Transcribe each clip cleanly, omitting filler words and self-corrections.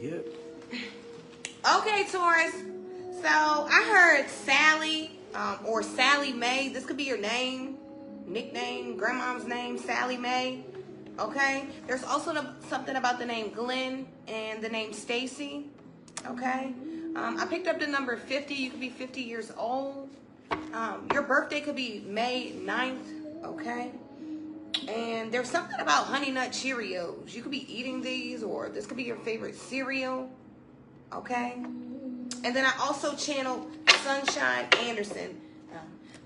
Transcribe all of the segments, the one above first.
Yep. Okay, Taurus. So I heard Sally or Sally Mae. This could be your name, nickname, grandma's name, Sally Mae. Okay. There's also something about the name Glenn and the name Stacy. Okay. I picked up the number 50. You could be 50 years old. Your birthday could be May 9th. Okay. And there's something about Honey Nut Cheerios. You could be eating these, or this could be your favorite cereal. Okay. And then I also channeled Sunshine Anderson.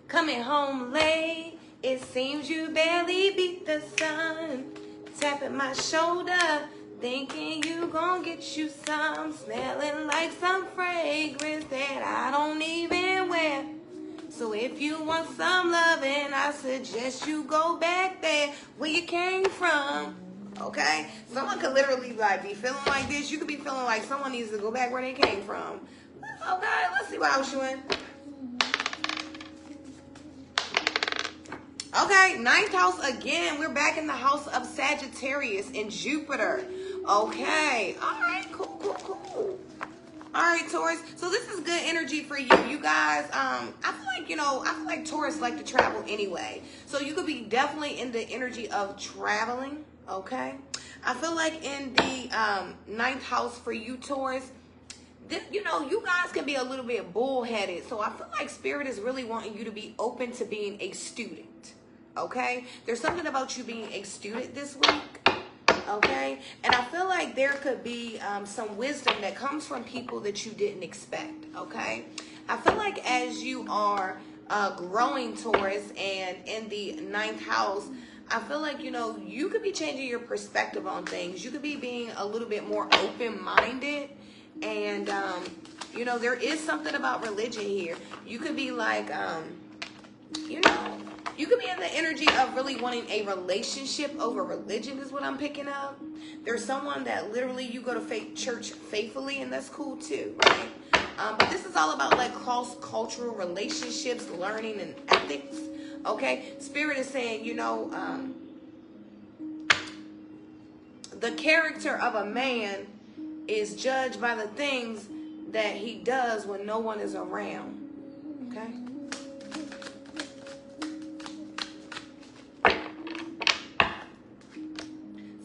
Coming home late, it seems you barely beat the sun. Tapping my shoulder, thinking you gon' get you some. Smelling like some fragrance that I don't even wear. So if you want some loving, I suggest you go back there where you came from. Okay? Someone could literally like be feeling like this. You could be feeling like someone needs to go back where they came from. Okay, let's see what else you in. Okay, 9th house again. We're back in the house of Sagittarius and Jupiter. Okay. All right, cool. All right, Taurus. So this is good energy for you. You guys, I feel like Taurus like to travel anyway. So you could be definitely in the energy of traveling, okay? I feel like in the 9th house for you, Taurus, you guys can be a little bit bullheaded. So I feel like Spirit is really wanting you to be open to being a student, okay? There's something about you being a student this week, okay? And I feel like there could be some wisdom that comes from people that you didn't expect, okay? I feel like as you are growing, Taurus, and in the 9th house, I feel like, you could be changing your perspective on things. You could be being a little bit more open-minded. And, there is something about religion here. You could be like, you could be in the energy of really wanting a relationship over religion is what I'm picking up. There's someone that literally you go to church faithfully, and that's cool too, right? But this is all about like cross-cultural relationships, learning, and ethics, okay? Spirit is saying, the character of a man is judged by the things that he does when no one is around, okay?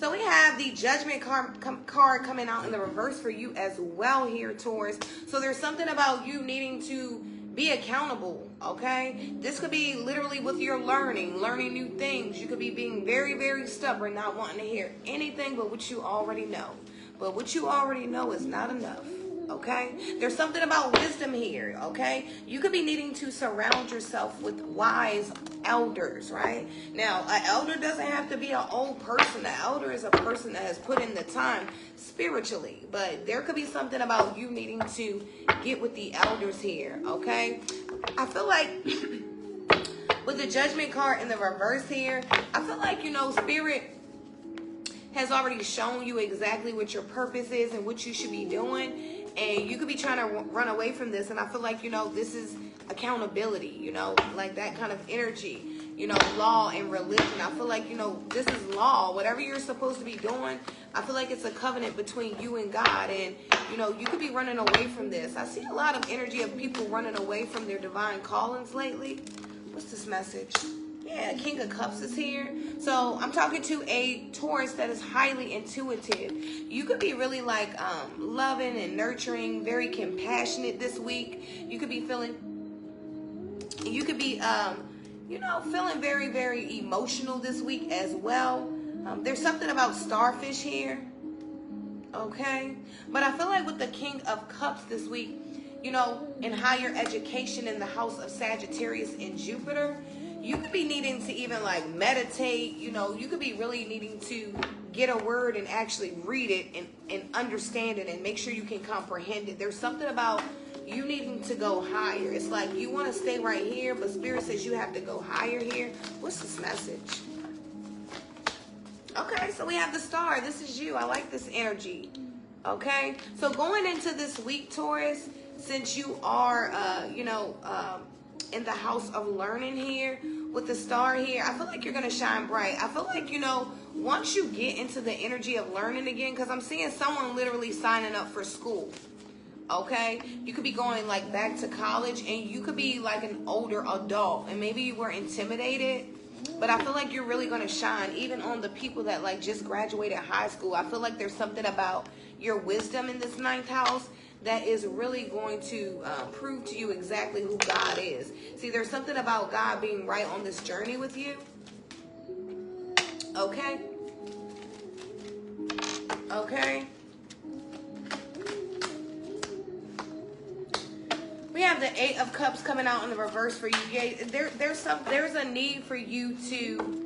So we have the Judgment card coming out in the reverse for you as well here, Taurus. So there's something about you needing to be accountable, okay? This could be literally with your learning new things. You could be being very, very stubborn, not wanting to hear anything but what you already know. But what you already know is not enough, okay? There's something about wisdom here, okay? You could be needing to surround yourself with wise elders, right? Now, an elder doesn't have to be an old person. An elder is a person that has put in the time spiritually. But there could be something about you needing to get with the elders here, okay? I feel like with the Judgment card in the reverse here, I feel like, Spirit has already shown you exactly what your purpose is and what you should be doing. And you could be trying to run away from this. And I feel like, this is accountability, like that kind of energy, law and religion. I feel like, this is law. Whatever you're supposed to be doing, I feel like it's a covenant between you and God. And, you could be running away from this. I see a lot of energy of people running away from their divine callings lately. What's this message? Yeah, King of Cups is here. So I'm talking to a Taurus that is highly intuitive. You could be really like loving and nurturing, very compassionate this week. You could be feeling, feeling very, very emotional this week as well. There's something about starfish here. Okay. But I feel like with the King of Cups this week, in higher education in the house of Sagittarius and Jupiter, you could be needing to even like meditate, you could be really needing to get a word and actually read it and understand it and make sure you can comprehend it. There's something about you needing to go higher. It's like you want to stay right here, but Spirit says you have to go higher here. What's this message? Okay, so we have the Star. This is you. I like this energy. Okay, so going into this week, Taurus, since you are, in the house of learning here with the Star here, I feel like you're going to shine bright. I feel like, once you get into the energy of learning again, because I'm seeing someone literally signing up for school. Okay, you could be going like back to college, and you could be like an older adult, and maybe you were intimidated, but I feel like you're really going to shine even on the people that like just graduated high school. I feel like there's something about your wisdom in this 9th house that is really going to prove to you exactly who God is. See, there's something about God being right on this journey with you. Okay. Okay. We have the 8 of Cups coming out in the reverse for you. Yeah, there's a need for you to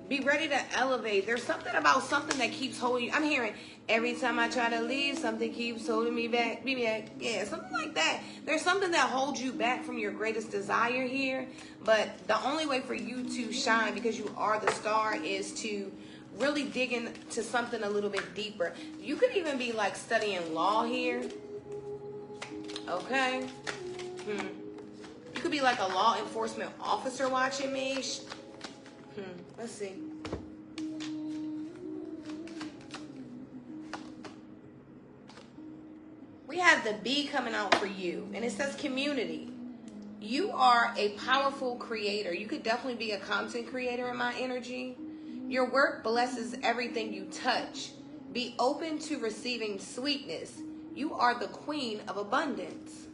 be ready to elevate. There's something about something that keeps holding you. I'm hearing every time I try to leave, something keeps holding me back. Yeah, something like that. There's something that holds you back from your greatest desire here. But the only way for you to shine, because you are the star, is to really dig into something a little bit deeper. You could even be like studying law here. Okay. You could be like a law enforcement officer watching me. Let's see. We have the B coming out for you, and it says community. You are a powerful creator. You could definitely be a content creator in my energy. Your work blesses everything you touch. Be open to receiving sweetness. You are the queen of abundance.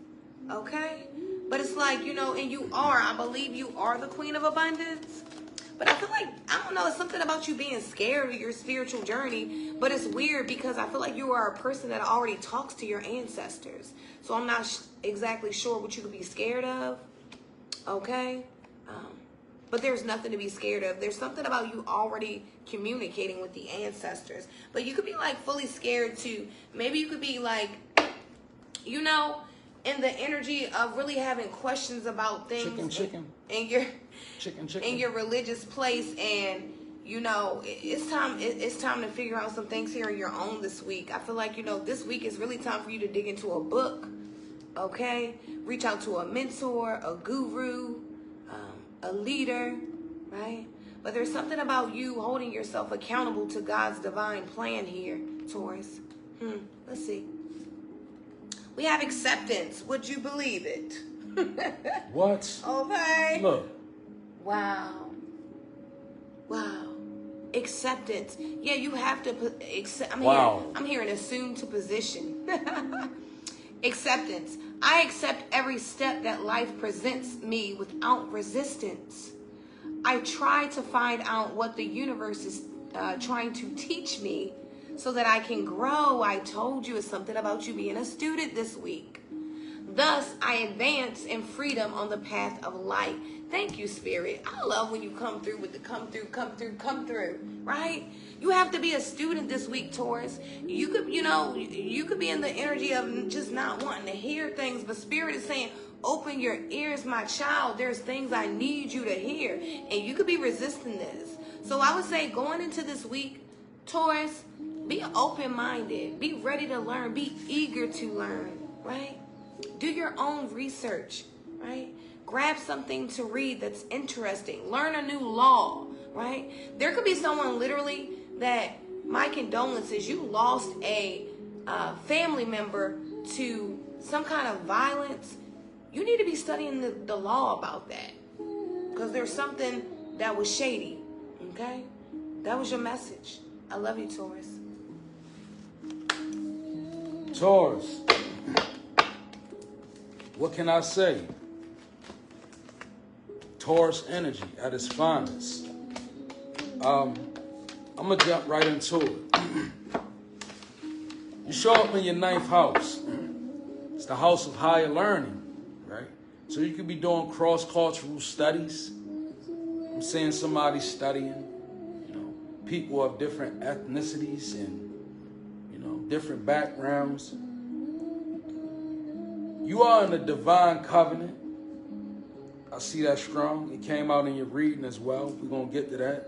Okay? But it's like, you know, and you are, I believe you are the queen of abundance. But I feel like, I don't know, it's something about you being scared of your spiritual journey. But it's weird because I feel like you are a person that already talks to your ancestors. So I'm not exactly sure what you could be scared of. Okay? But there's nothing to be scared of. There's something about you already communicating with the ancestors. But you could be like fully scared too. Maybe you could be like, you know, in the energy of really having questions about things in your religious place, and you know it's time to figure out some things here on your own this week. I feel like, you know, this week is really time for you to dig into a book. Okay, reach out to a mentor, a guru, a leader, right? But there's something about you holding yourself accountable to God's divine plan here, Taurus. Let's see. We have acceptance. Would you believe it? What? Okay. Look. Wow. Acceptance. Yeah, you have to accept. I'm hearing assume to position. Acceptance. I accept every step that life presents me without resistance. I try to find out what the universe is trying to teach me so that I can grow. I told you, it's something about you being a student this week. Thus, I advance in freedom on the path of light. Thank you, Spirit. I love when you come through with the come through, right? You have to be a student this week, Taurus. You could be in the energy of just not wanting to hear things, but Spirit is saying, open your ears, my child. There's things I need you to hear, and you could be resisting this. So I would say going into this week, Taurus, be open-minded. Be ready to learn. Be eager to learn, right? Do your own research, right? Grab something to read that's interesting. Learn a new law, right? There could be someone literally that, my condolences, you lost a family member to some kind of violence. You need to be studying the law about that, because there's something that was shady, okay? That was your message. I love you, Taurus. Taurus, what can I say? Taurus energy at its finest. I'm going to jump right into it. You show up in your 9th house. It's the house of higher learning, right? So you could be doing cross-cultural studies. I'm seeing somebody studying, people of different ethnicities and, different backgrounds. You are in a divine covenant. I see that strong. It came out in your reading as well. We're going to get to that.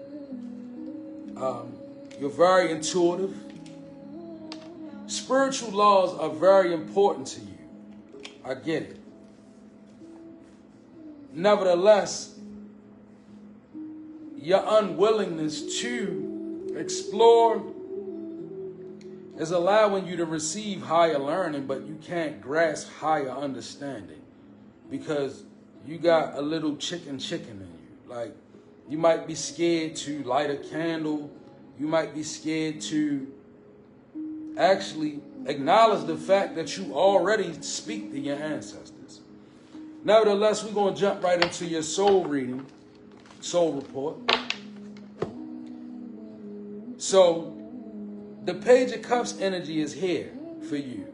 You're very intuitive. Spiritual laws are very important to you. I get it. your unwillingness to explore is allowing you to receive higher learning, but you can't grasp higher understanding because you got a little chicken in you. Like, you might be scared to light a candle. You might be scared to actually acknowledge the fact that you already speak to your ancestors. Nevertheless, we're going to jump right into your soul reading, soul report. So, the Page of Cups energy is here for you.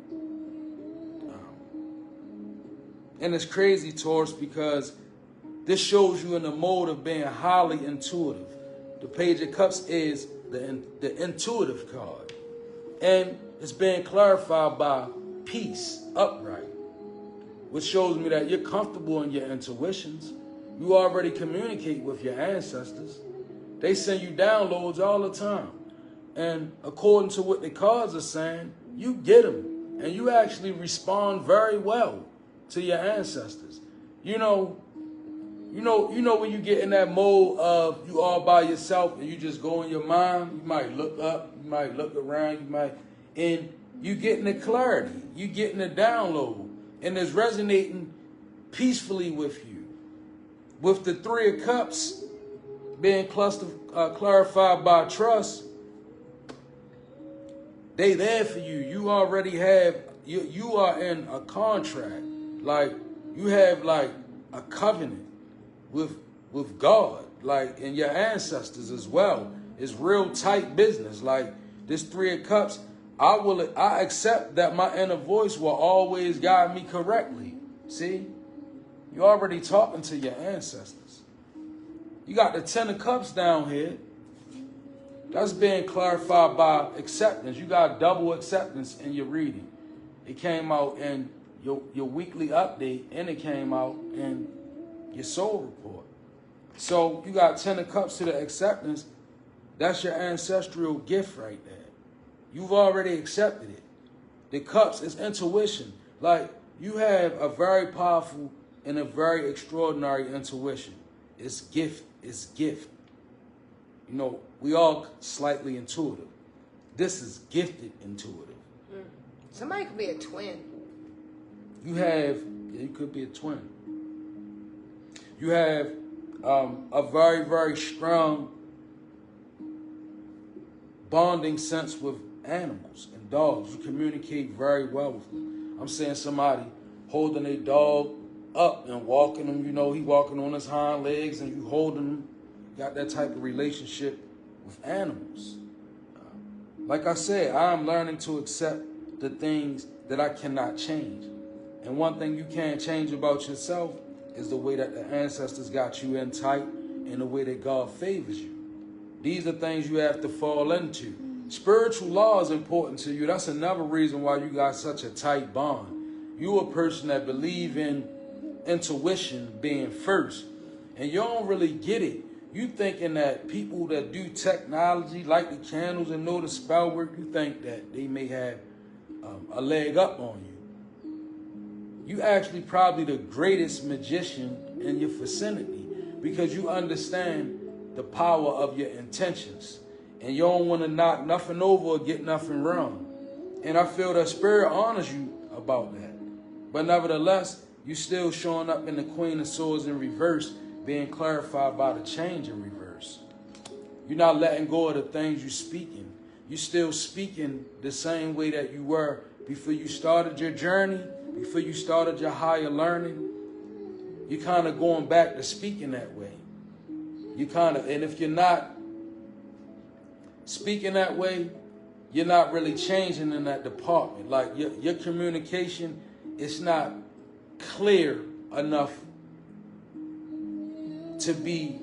And it's crazy, Taurus, because this shows you in the mode of being highly intuitive. The Page of Cups is the intuitive card. And it's being clarified by peace, upright, which shows me that you're comfortable in your intuitions. You already communicate with your ancestors. They send you downloads all the time. And according to what the cards are saying, you get them. And you actually respond very well to your ancestors. You know when you get in that mode of you all by yourself and you just go in your mind, you might look up, you might look around, and you getting the clarity, you getting the download, and it's resonating peacefully with you. With the Three of Cups being clarified by trust, they there for you. You already have, you are in a contract. Like, you have like a covenant with God, like, and your ancestors as well. It's real tight business. Like, this Three of Cups, I accept that my inner voice will always guide me correctly. See? You're already talking to your ancestors. You got the Ten of Cups down here. That's being clarified by acceptance. You got double acceptance in your reading. It came out in your weekly update, and it came out in your soul report. So you got Ten of Cups to the acceptance. That's your ancestral gift right there. You've already accepted it. The Cups is intuition. Like, you have a very powerful and a very extraordinary intuition. It's gift. It's gift. You know, we all slightly intuitive. This is gifted intuitive. Somebody could be a twin. You could be a twin. You have a very, very strong bonding sense with animals and dogs. You communicate very well with them. I'm saying somebody holding a dog up and walking him, he walking on his hind legs and you holding him. Got that type of relationship with animals. Like I said, I'm learning to accept the things that I cannot change. And one thing you can't change about yourself is the way that the ancestors got you in tight and the way that God favors you. These are things you have to fall into. Spiritual law is important to you. That's another reason why you got such a tight bond. You a person that believe in intuition being first. And you don't really get it. You thinking that people that do technology, like the candles and know the spell work, you think that they may have a leg up on you. You actually probably the greatest magician in your vicinity because you understand the power of your intentions. And you don't want to knock nothing over or get nothing wrong. And I feel that Spirit honors you about that. But nevertheless, you still showing up in the Queen of Swords in reverse, being clarified by the change in reverse. You're not letting go of the things you're speaking. You're still speaking the same way that you were before you started your journey, before you started your higher learning. You're kind of going back to speaking that way. And if you're not speaking that way, you're not really changing in that department. Like your communication is not clear enough to be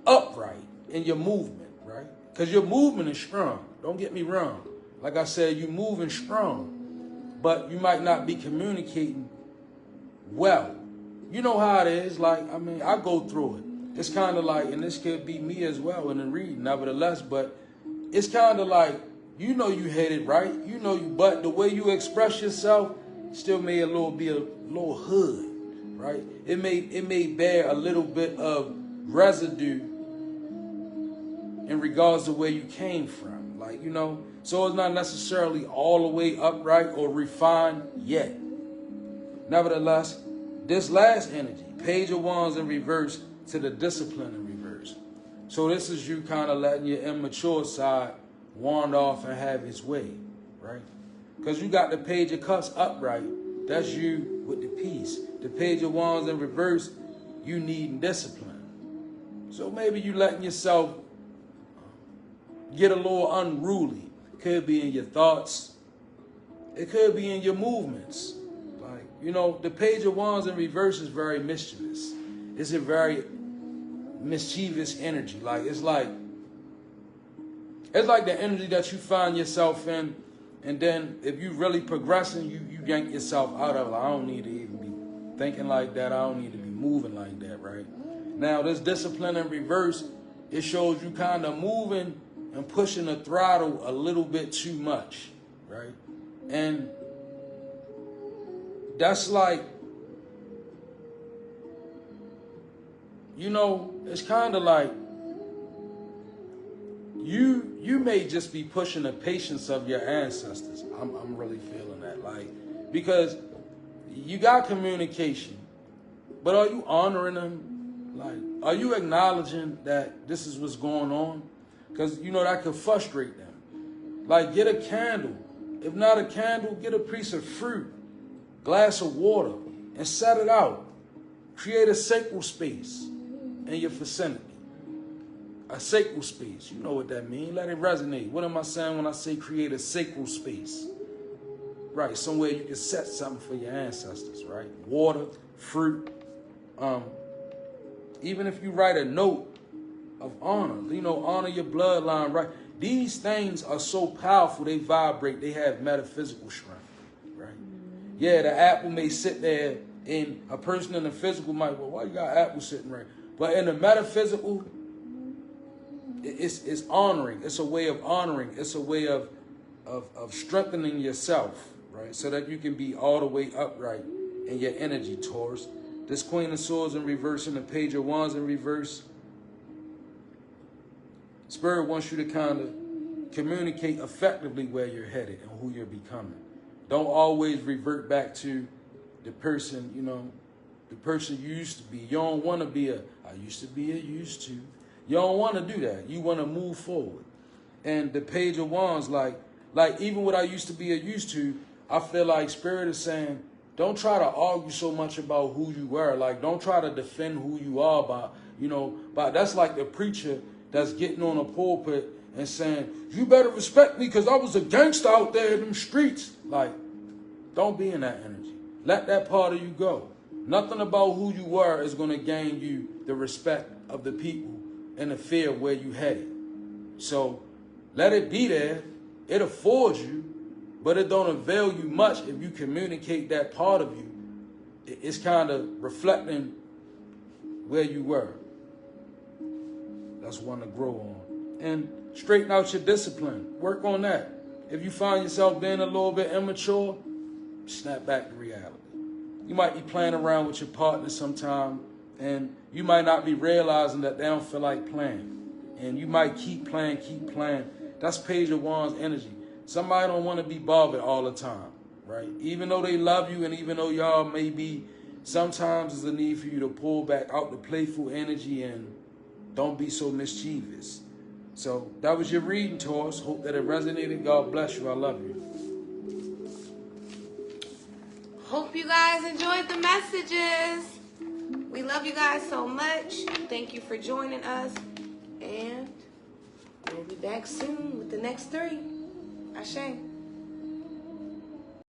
upright in your movement, right? Because your movement is strong. Don't get me wrong. Like I said, you're moving strong, but you might not be communicating well. You know how it is. Like, I go through it. It's kind of like, and this could be me as well in the reading, nevertheless, but it's kind of like, you hit it right. But the way you express yourself still may be a little hood, right? It may bear a little bit of residue in regards to where you came from. Like, you know, so it's not necessarily all the way upright or refined yet. Nevertheless, this last energy, Page of Wands in reverse to the Discipline in reverse. So this is you kind of letting your immature side wander off and have its way, right? Because you got the Page of Cups upright. That's you with the peace. The Page of Wands in reverse, you needing discipline. So maybe you letting yourself get a little unruly. It could be in your thoughts. It could be in your movements. Like, you know, the Page of Wands in reverse is very mischievous. It's a very mischievous energy. Like, it's like the energy that you find yourself in, and then if you really progressing, you yank yourself out of it. Like, I don't need to even be thinking like that. I don't need to be moving like that, right? Now, this Discipline in reverse, it shows you kind of moving and pushing the throttle a little bit too much, right? And that's like, you know, it's kind of like you may just be pushing the patience of your ancestors. I'm really feeling that, like, because you got communication, but are you honoring them? Like, are you acknowledging that this is what's going on? Because, you know, that could frustrate them. Like, get a candle. If not a candle, get a piece of fruit, glass of water, and set it out. Create a sacred space in your vicinity. A sacred space. You know what that means. Let it resonate. What am I saying when I say create a sacred space? Right, somewhere you can set something for your ancestors, right? Water, fruit. Even if you write a note of honor, you know, honor your bloodline, right? These things are so powerful, they vibrate, they have metaphysical strength, right? Yeah, the apple may sit there, and a person in the physical might, well, why you got apple sitting right? But in the metaphysical, it's honoring. It's a way of honoring. It's a way of strengthening yourself, right? So that you can be all the way upright in your energy, Taurus. This Queen of Swords in reverse and the Page of Wands in reverse. Spirit wants you to kind of communicate effectively where you're headed and who you're becoming. Don't always revert back to the person, you know, the person you used to be. You don't want to be I used to be a used to. You don't want to do that. You want to move forward. And the Page of Wands, like even what I used to be a used to, I feel like Spirit is saying, don't try to argue so much about who you were. Like, don't try to defend who you are by, you know, by that's like the preacher that's getting on a pulpit and saying, you better respect me because I was a gangster out there in them streets. Like, don't be in that energy. Let that part of you go. Nothing about who you were is going to gain you the respect of the people and the fear of where you headed. So let it be there. It affords you, but it don't avail you much if you communicate that part of you. It's kind of reflecting where you were. That's one to grow on. And straighten out your discipline. Work on that. If you find yourself being a little bit immature, snap back to reality. You might be playing around with your partner sometime, and you might not be realizing that they don't feel like playing. And you might keep playing. That's Page of Wands energy. Somebody don't want to be bothered all the time, right? Even though they love you and even though y'all may be, sometimes there's a need for you to pull back out the playful energy and don't be so mischievous. So that was your reading, Taurus. Hope that it resonated. God bless you. I love you. Hope you guys enjoyed the messages. We love you guys so much. Thank you for joining us. And we'll be back soon with the next 3. Ashe.